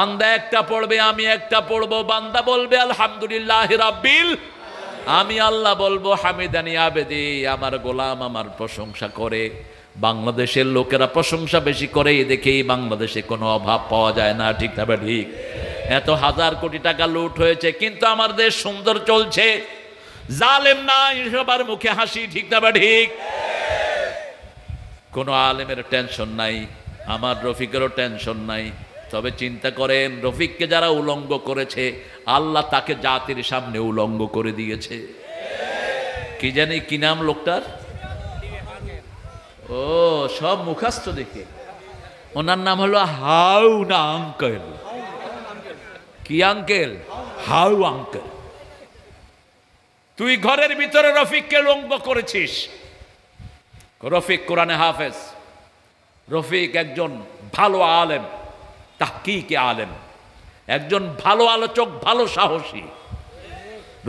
বান্দা একটা পড়বে, আমি একটা পড়বো। বান্দা বলবে আলহামদুলিল্লাহ রাব্বিল, আমি আল্লাহ বলবো হামিদানি আবেদি, আমার গোলাম আমার প্রশংসা করে। বাংলাদেশের লোকেরা প্রশংসা বেশি করে, দেখেই বাংলাদেশে কোনো অভাব পাওয়া যায় না। ঠিক না ঠিক? এত হাজার কোটি টাকা লুট হয়েছে, কিন্তু আমার দেশ সুন্দর চলছে, জালেম নাই, সবার মুখে হাসি। ঠিক না ঠিক? কোনো আলেমের টেনশন নাই, আমার রফিকেরও টেনশন নাই। তবে চিন্তা করেন, রফিককে যারা উলঙ্গ করেছে, আল্লাহ তাকে জাতির সামনে উলঙ্গ করে দিয়েছে। কি জানি কি নাম লোকটার? ও সব মুখাস্ত দেখে। ওনার নাম হলো হাউ না আঙ্কেল? কি আঙ্কেল? How uncle. তুই ঘরের ভিতরে রফিককে উলঙ্গ করেছিস। রফিক কোরআনে হাফেজ, রফিক একজন ভালো আলেম, তাহকিকে আলেম, একজন ভালো আলোচক, ভালো সাহসী।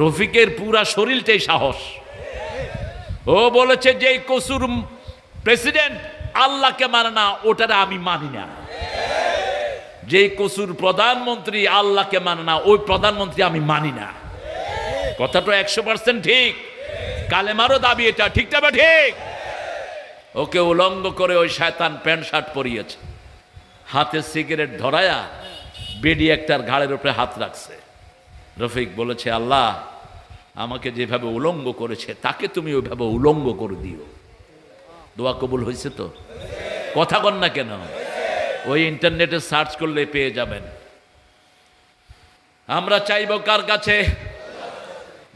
রফিকের পুরা শরীরটাই সাহস। ও বলেছে যে কসুর প্রেসিডেন্ট আল্লাহকে মানে না, ওটারে আমি মানি না। যে কসুর প্রধানমন্ত্রী আল্লাহকে মানে না, ওই প্রধানমন্ত্রী আমি মানি না। কথাটা 100% ঠিক। কালেমারও দাবি এটা। ঠিকটা বা ঠিক? ওকে উলঙ্গ করে ওই শয়তান প্যান্ট শার্ট পরিয়েছে, হাতে সিগারেট ধরায়া বেডি একটার ঘাড়ের উপরে হাত রাখছে। রফিক বলেছে, আল্লাহ আমাকে যেভাবে উলঙ্গ করেছে তাকে তুমি ওইভাবে উলঙ্গ করে দিও। দোয়া কবুল হয়েছে তো? কথা বল না কেন? ওই ইন্টারনেটে সার্চ করলে পেয়ে যাবেন। আমরা চাইব কার কাছে?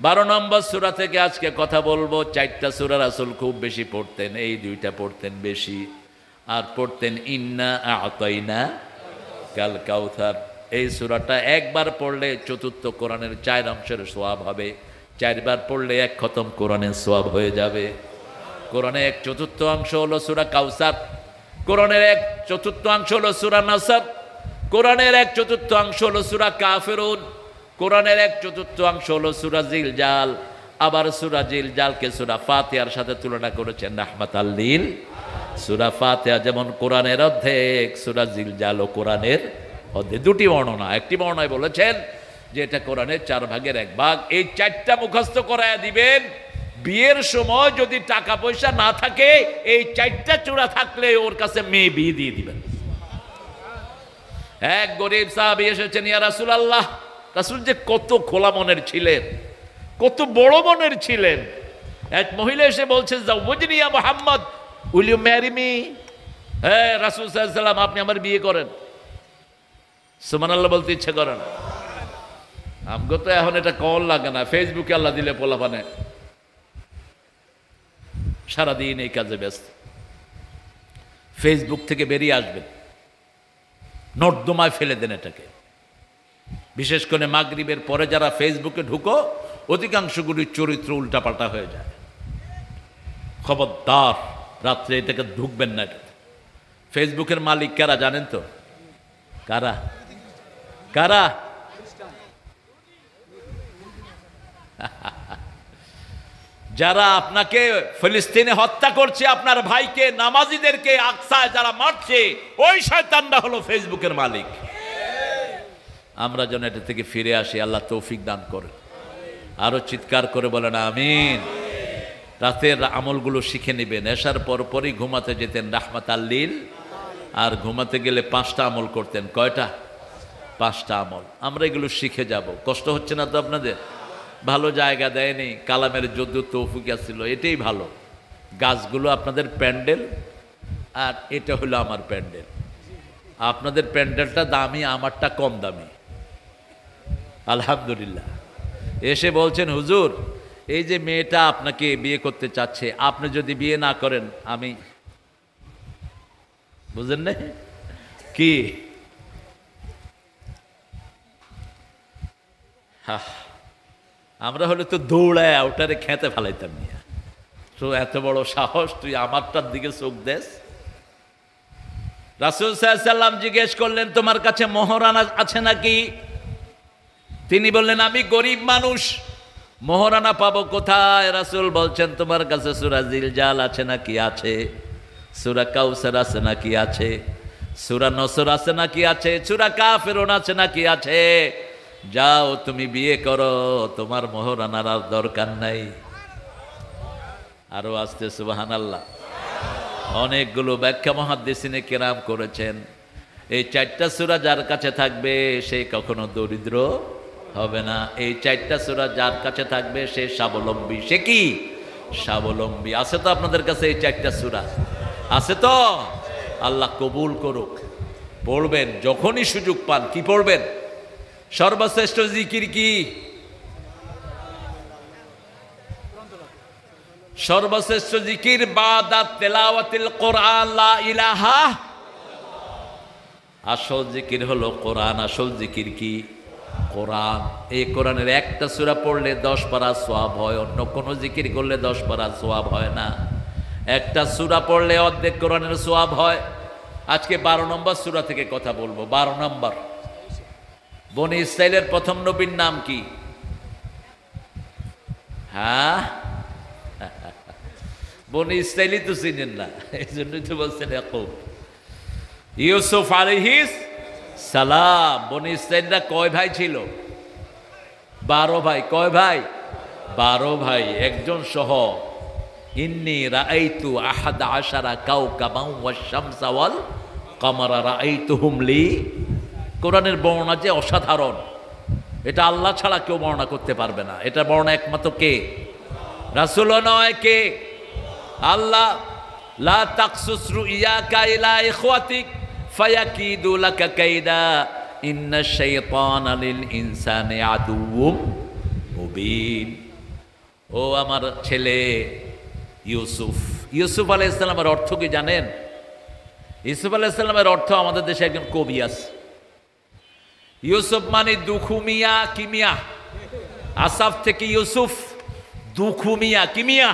12 নম্বর সূরা থেকে আজকে কথা বলবো। 4টা সূরা রাসূল খুব বেশি পড়তেন, এই 2টা পড়তেন বেশি, আর পড়তেন ইন্না আ'তাইনা কাল কাউসার। এই সূরাটা একবার পড়লে চতুর্থ কোরআনের 4 অংশের সওয়াব হবে, 4 বার পড়লে 1 খতম কোরআনের সওয়াব হয়ে যাবে। কোরআনের 1/4 অংশ হলো সূরা কাউসার, কোরআনের 1/4 অংশ হলো সূরা নাসর, কোরআনের 1/4 অংশ হলো সূরা কাফিরুন, কোরআনের 1/4 অংশ হলো সূরা জিলজাল। আবার সূরা জিলজালকে সূরা ফাতিহার সাথে তুলনা করেছেন রাহমাতাল লিল। সূরা ফাতিহা যেমন কোরআনের অর্ধেক, সূরা জিলজালও কোরআনের অর্ধেক। 2টি বর্ণনা। একটি বর্ণনায় বলেছেন যে এটা কোরআনের 4 ভাগের 1 ভাগ। এই 4টা মুখস্থ করায় দিবেন। বিয়ের সময় যদি টাকা পয়সা না থাকে, এই 4টা চূড়া থাকলে ওর কাছে মেয়ে বিয়ে দিয়ে দিবেন। এক গরিব সাহাবী এসেছেন, ইয়া রাসূলুল্লাহ, রাসূল যে কত খোলা মনের ছিলেন, কত বড় মনের ছিলেন। এক মহিলা এসে বলছে, জাওয়াজনি ইয়া Muhammad, will you marry me? হ্যাঁ রাসূল সাল্লাল্লাহু আলাইহি ওয়াসাল্লাম, আপনি আমার বিয়ে করেন। সুবহানাল্লাহ বলতে ইচ্ছে করে না? আমগো তো এখন এটা কল লাগে না, ফেসবুকে আল্লাহ দিলে পোলাপানে সারাদিন এই কাজে ব্যস্ত। ফেসবুক থেকে বেরিয়ে আসবেন, নর্দমায় ফেলে দেন এটাকে। বিশেষ করে মাগরিবের পরে যারা ফেসবুকে ঢুকো, অধিকাংশগুলির চরিত্র উল্টাপাল্টা হয়ে যায়। খবরদার, রাত্রে এটাকে ঢুকবেন না। এটা ফেসবুকের মালিক কারা জানেন তো? কারা? কারা? যারা আপনাকে ফিলিস্তিনে হত্যা করছে, আপনার ভাইকে, নামাজিদেরকে আকসায় যারা মারছে, ওই শয়তানরা হলো ফেসবুকের মালিক। আমরা যেন এটা থেকে ফিরে আসি, আল্লাহ তৌফিক দান করেন। আরো চিৎকার করে বলেন আমিন। রাতের আমলগুলো শিখে নেবেন। এশার পরপরই ঘুমাতে যেতেন রাহমাতাল লিল, আর ঘুমাতে গেলে 5টা আমল করতেন। কয়টা? 5টা আমল। আমরা এগুলো শিখে যাব। কষ্ট হচ্ছে না তো আপনাদের? ভালো জায়গা দেয়নি, কালামের যদ্দু তৌফিক ছিল, এটাই ভালো। গাছগুলো আপনাদের প্যান্ডেল, আর এটা হলো আমার প্যান্ডেল। আপনাদের প্যান্ডেলটা দামি, আমারটা কম দামি। আলহামদুলিল্লাহ। এসে বলছেন, হুজুর এই যে মেয়েটা আপনাকে বিয়ে করতে চাচ্ছে, আপনি যদি বিয়ে না করেন আমি, বুঝেন না কি? আমরা হলে তো দৌড়ায় ওটারে খেতে ফেলাইতাম নিয়ে। তো এত বড় সাহস, তুই আমারটার দিকে চোখ দেস? রাসূল সাল্লাল্লাহু আলাইহি ওয়াসাল্লাম জিজ্ঞেস করলেন, তোমার কাছে মোহরানা আছে নাকি? তিনি বললেন, আমি গরিব মানুষ, মোহরানা পাবো কোথায়? রাসূল বলছেন, তোমার কাছে সূরা জিলজাল আছে নাকি? আছে। সূরা কাউসার আছে নাকি? আছে। সূরা নসর আছে নাকি আছে, সূরা কাফিরুন আছে নাকি আছে। যাও তুমি বিয়ে করো, তোমার মোহর আনার আর দরকার নাই। আরো আসতে সুবহানাল্লাহ। অনেকগুলো ব্যাখ্যা মুহাদ্দিসিনে কেরাম করেছেন। এই 4টা সূরা যার কাছে থাকবে সে কখনো দরিদ্র হবে না। এই 4টা সূরা যার কাছে থাকবে সে স্বাবলম্বী। সে কি স্বাবলম্বী? আছে তো আপনাদের কাছে এই 4টা সূরা? আছে তো? আল্লাহ কবুল করুক। পড়বেন যখনই সুযোগ পান। কি পড়বেন? সর্বশ্রেষ্ঠ জিকির কি? সর্বশ্রেষ্ঠ জিকির বাদাত তেলাওয়াতিল কোরআন লা ইলাহা। আসল জিকির হলো কোরআন। আসল জিকির কি? কোরআন। এই কোরআনের একটা সূরা পড়লে 10 পারা সওয়াব হয়, অন্য কোনো জিকির করলে 10 পারা সওয়াব হয় না। একটা সূরা পড়লে অর্ধেক কোরআনের সওয়াব হয়। আজকে 12 নম্বর সূরা থেকে কথা বলবো। 12 নম্বর। বনি ইসরাইলের প্রথম নবীর নাম কি? হ্যাঁ, বনি ইসরাইলই তো চিনেন না, এই জন্যই তো বলছেন ইয়াকুব। ইউসুফ আলাইহিস সালাম। বনি ইসরাইলরা কয় ভাই ছিল? 12 ভাই। কয় ভাই? 12 ভাই, একজন সহ। ইন্নী রাআইতু আহাদা আশারা কাওকাবান ওয়াশ শামসা ওয়াল কামারা রাআইতুহুম লি। কোরআনের বর্ণনা যে অসাধারণ, এটা আল্লাহ ছাড়া কেউ বর্ণনা করতে পারবে না। এটা বর্ণনা একমাত্র কে? রাসূলও নয়, কে? আল্লাহ। লা তাকসুস রুইয়াকা ইলা ইখওয়াতিক ফায়াকিদু লাকা কাইদা ইন্নাশ শাইতানা লিল ইনসানি আদুউম মুবিন। ও আমার ছেলে ইউসুফ। ইউসুফ আলাইহিস সালামের অর্থ কি জানেন? ইউসুফ আলাইহিস সালামের অর্থ, আমাদের দেশে একজন কবি আছে, ইউসুফ মানে দুখুমিয়া। কিমিয়া? আসাফ থেকে ইউসুফ। দুখুমিয়া। কিমিয়া?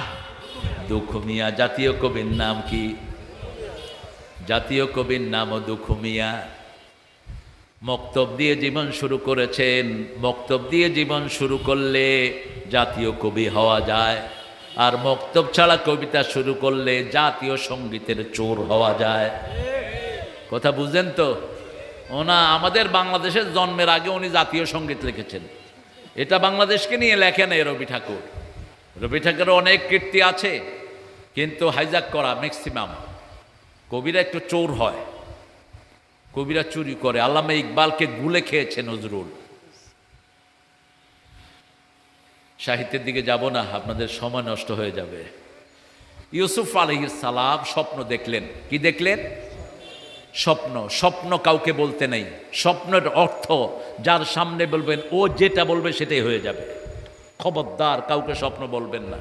দুখুমিয়া। জাতীয় কবির নাম কি? জাতীয় কবির নামও দুখুমিয়া। মক্তব দিয়ে জীবন শুরু করেছেন। মক্তব দিয়ে জীবন শুরু করলে জাতীয় কবি হওয়া যায়, আর মক্তব ছাড়া কবিতা শুরু করলে জাতীয় সঙ্গীতের চোর হওয়া যায়। কথা বুঝলেন তো? ওনা আমাদের বাংলাদেশের জন্মের আগে উনি জাতীয় সঙ্গীত লিখেছেন। এটা বাংলাদেশকে নিয়ে লেখেন এই রবি ঠাকুর। রবি ঠাকুরের অনেক কীর্তি আছে, কিন্তু হাইজাক করা ম্যাক্সিমাম। কবিরা একটু চোর হয়, কবিরা চুরি করে। আল্লামা ইকবালকে গুলে খেয়েছে নজরুল। সাহিত্যের দিকে যাব না, আপনাদের সময় নষ্ট হয়ে যাবে। ইউসুফ আলাইহিস সালাম স্বপ্ন দেখলেন। কি দেখলেন? স্বপ্ন। স্বপ্ন কাউকে বলতে নেই। স্বপ্নের অর্থ যার সামনে বলবেন ও যেটা বলবে সেটাই হয়ে যাবে। খবরদার কাউকে স্বপ্ন বলবেন না।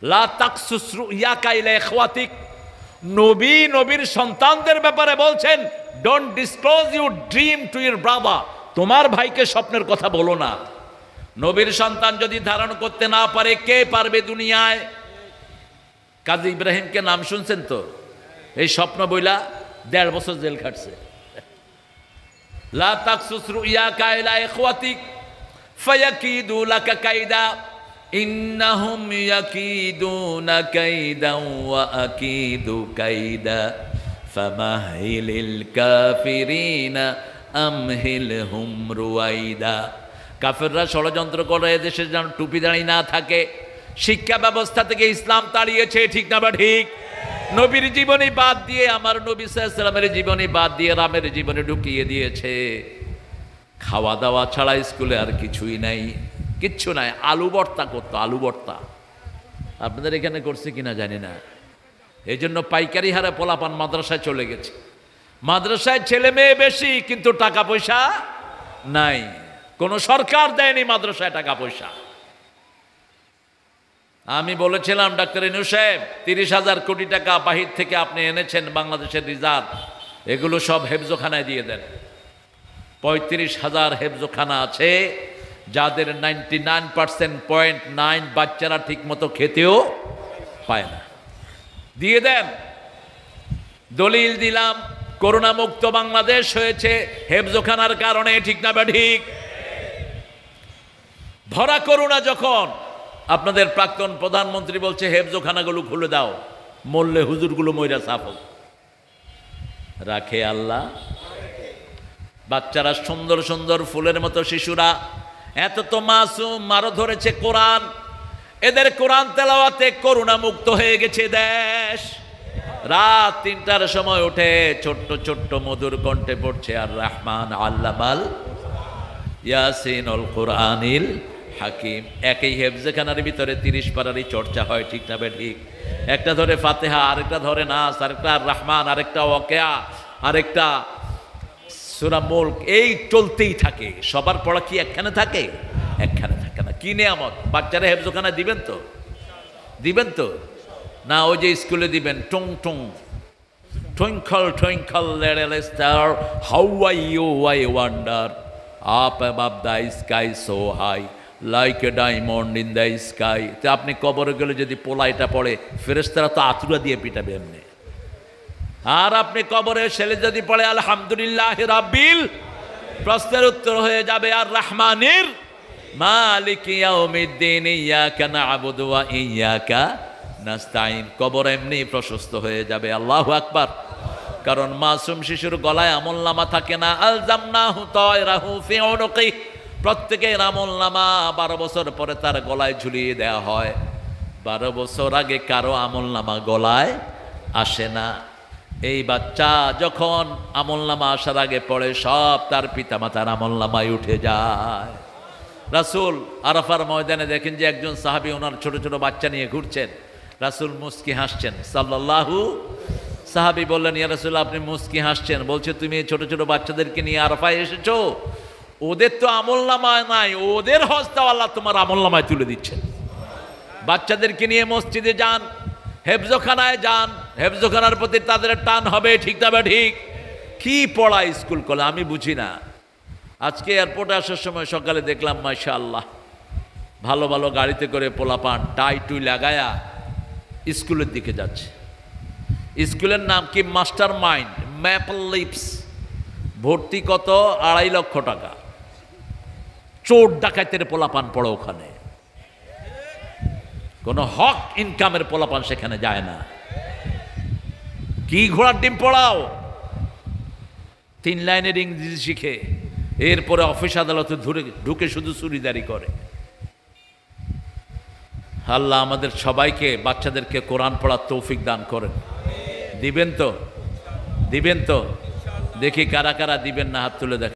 লা তাকসুস রুইয়াকা ইলা ইখওয়াতিক। নবী নবীর সন্তানদের ব্যাপারে বলছেন, don't disclose your dream to your brother. তোমার ভাইকে স্বপ্নের কথা বলো না। নবীর সন্তান যদি ধারণ করতে না পারে, কে পারবে দুনিয়ায়? কাজী ইব্রাহিমকে নাম শুনছেন তো? এই স্বপ্ন বইলা 1.5 বছর জেল খাটছে। লা তাকসুস রুইয়াকা ইলা ইখওয়াতিক ফায়াকিদু লাকা কাইদা ইন্নাহুম ইয়াকিদুনা কাইদান ওয়া আকিদু কাইদা ফামাহিলিল কাফিরিনা আমহিলহুম রুয়াইদা। কাফেররা ষড়যন্ত্র করে এদেশে যেন টুপি দাঁড়ি না থাকে। শিক্ষা ব্যবস্থা থেকে ইসলাম তাড়িয়েছে, ঠিক না বা ঠিক? নবীর জীবনী বাদ দিয়ে, আমার নবী সাল্লাল্লাহু আলাইহি ওয়াসাল্লামের জীবনী বাদ দিয়ে রামের জীবনে ঢুকিয়ে দিয়েছে। খাওয়া দাওয়া ছাড়া স্কুলে আর কিছুই নাই, কিচ্ছু নাই। আলু ভর্তা করতো, আলু ভর্তা। আপনাদের এখানে করছে কিনা জানি না। এই জন্য পাইকারি হারে পোলাপান মাদ্রাসায় চলে গেছে। মাদ্রাসায় ছেলে মেয়ে বেশি, কিন্তু টাকা পয়সা নাই। কোনো সরকার দেয়নি মাদ্রাসায় টাকা পয়সা। আমি বলেছিলাম, ডাক্তার ইনু সাহেব, 30,000 কোটি টাকা বাহির থেকে আপনি এনেছেন বাংলাদেশের রিজার্ভ, এগুলো সব হেফজোখানায় দিয়ে দেন। 35,000 হেফজোখানা আছে, যাদের 99.9 বাচ্চারা ঠিক মতো খেতেও পায় না। দিয়ে দেন। দলিল দিলাম, করোনা মুক্ত বাংলাদেশ হয়েছে হেফজোখানার কারণে, ঠিক না বা ঠিক? ভরা করোনা যখন, আপনাদের প্রাক্তন প্রধানমন্ত্রী বলছে হেফজোখানাগুলো খুলে দাও, মরলে হুজুরগুলো মইরা সাফ হোক। রাখে আল্লাহ। বাচ্চারা সুন্দর সুন্দর ফুলের মতো শিশুরা এত তো মাসুম, আরো ধরেছে কোরআন। এদের কোরআন তেলাওয়াতে করুণা মুক্ত হয়ে গেছে দেশ। রাত 3টার সময় উঠে ছোট্ট ছোট্ট মধুর কণ্ঠে পড়ছে আর রহমান আল্লামাল ইয়াসিনুল কোরআনিল হাকিম। একই হেফজখানার ভিতরে 30 পারারই চর্চা হয়, ঠিক না ঠিক? একটা ধরে ফাতেহা, আরেকটা ধরে নাস, আরেকটা আর রহমান, আরেকটা ওয়াকিয়া, আরেকটা সূরা মুলক, এই চলতেই থাকে। সবার পড়া কি একখানে থাকে? একখানে থাকে না। কি নিয়ামত! বাচ্চারা হেফজখানা দিবেন তো? দিবেন তো? না ওই যে স্কুলে দিবেন টুং টুং, twinkle twinkle little star how are you I wonder up above the sky so high like a diamond in the sky. তো আপনি কবরে গেলে যদি পোলা এটা পড়ে, ফেরেশতারা তো আতুরা দিয়ে পিটাবে এমনি। আর আপনি কবরে ছেলে যদি পড়ে আলহামদুলিল্লাহ রাব্বিল, প্রশ্নের উত্তর হয়ে যাবে আর রহমানির মালিক ইয়াউমিদ্দিন ইয়াকা না'বুদু ওয়া ইয়াকা নাস্তাইন। কবর এমনি প্রশস্ত হয়ে যাবে। আল্লাহু আকবার। কারণ মাসুম শিশুর গলায় আমলনামা থাকে না। আলজামনাহু তায়রাহু ফি উনুকি, প্রত্যেকের আমলনামা 12 বছর পরে তার গলায় ঝুলিয়ে দেওয়া হয়। 12 বছর আগে কারো আমলনামা গলায় আসে না। এই বাচ্চা যখন আমলনামা আসার আগে পড়ে, সব তার পিতামাতার আমলনামায় উঠে যায়। রাসূল আরাফার ময়দানে দেখেন যে একজন সাহাবী ওনার ছোট ছোট বাচ্চা নিয়ে ঘুরছেন। রাসূল মুস্কি হাসছেন সাল্লাল্লাহু। সাহাবী বললেন, ইয়া রাসূল আপনি মুস্কি হাসছেন, বলছে তুমি ছোট ছোট বাচ্চাদেরকে নিয়ে আরাফায় এসেছো, ওদের তো আমলনামায় নাই, ওদের হজটাও আল্লাহ তোমার আমলনামায় তুলে দিচ্ছেন। বাচ্চাদেরকে নিয়ে মসজিদে যান, হেফজখানায় যান, হেফজখানার প্রতি তাদের টান হবে, ঠিক না ঠিক? কি পড়া স্কুল কলে আমি বুঝি না। আজকে এয়ারপোর্টে আসার সময় সকালে দেখলাম মাশাআল্লাহ ভালো ভালো গাড়িতে করে পোলাপান টাই টুই লাগায়া স্কুলের দিকে যাচ্ছে। স্কুলের নাম কি? Master Mind Maple Leaps. ভর্তি কত? 2.5 লক্ষ টাকা। চোর ডাকাতের পোলাপান পড়ে ওখানে, কোনো হক ইনকামের পোলাপান সেখানে যায় না। কি ঘোড়ার ডিম পড়াও! 3 লাইনের ইংরেজি শিখে এরপরে অফিস আদালতে ঢুকে শুধু চুরিদারি করে। আল্লাহ আমাদের সবাইকে বাচ্চাদেরকে কোরআন পড়ার তৌফিক দান করেন। দিবেন তো? দিবেন তো? দেখি কারা কারা দিবেন না, হাত তুলে দেখ।